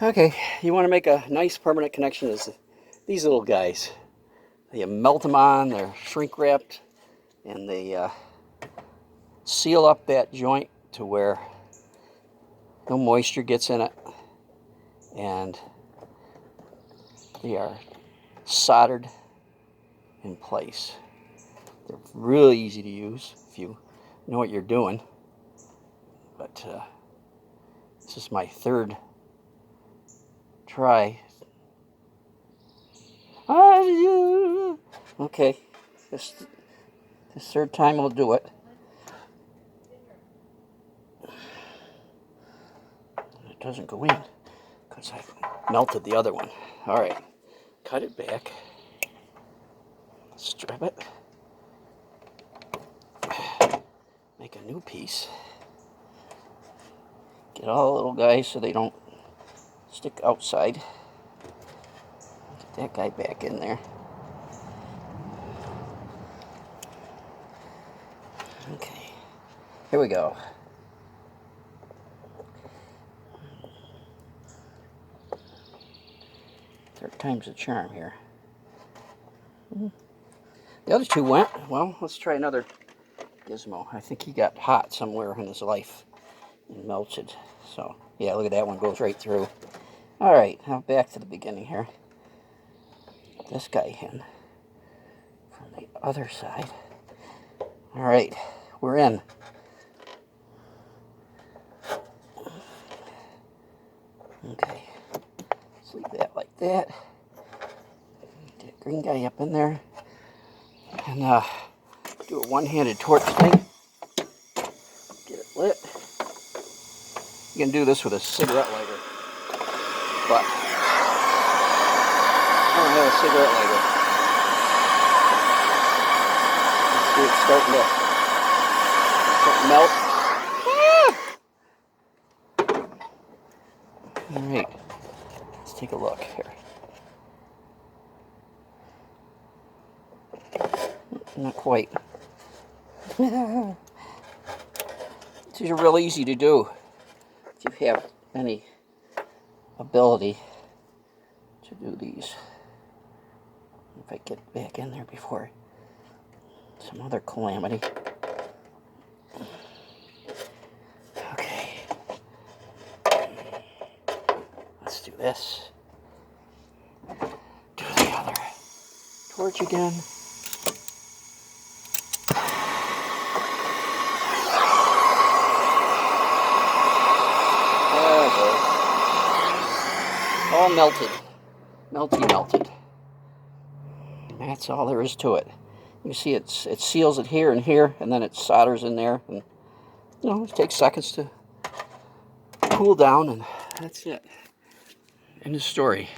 Okay, you want to make a nice permanent connection is these little guys. You melt them on, they're shrink wrapped, and they seal up that joint to where no moisture gets in it, and they are soldered in place. They're really easy to use if you know what you're doing, but this is my third try. Okay, this third time I'll do it. It doesn't go in because I melted the other one. All right, cut it back, strip it, make a new piece. Get all the little guys so they don't stick outside. Get that guy back in there. Okay, here we go. Third time's a charm here. The other two went. Well, let's try another gizmo. I think he got hot somewhere in his life and melted. So, yeah, look at that one, goes right through. All right, now back to the beginning here. Get this guy in from the other side. All right, we're in. Okay, let's leave that like that. Get that green guy up in there. And do a one-handed torch thing. Get it lit. You can do this with a cigarette lighter, but I don't have a cigarette lighter. Let's see, it's starting to melt. All right, let's take a look here. Not quite. These are real easy to do if you have any ability to do these. If I get back in there before some other calamity. Okay. Let's do this. Do the other torch again. All melted. Melted. That's all there is to it. You see it seals it here and here, and then it solders in there. And, you know, it takes seconds to cool down, and that's it. End of story.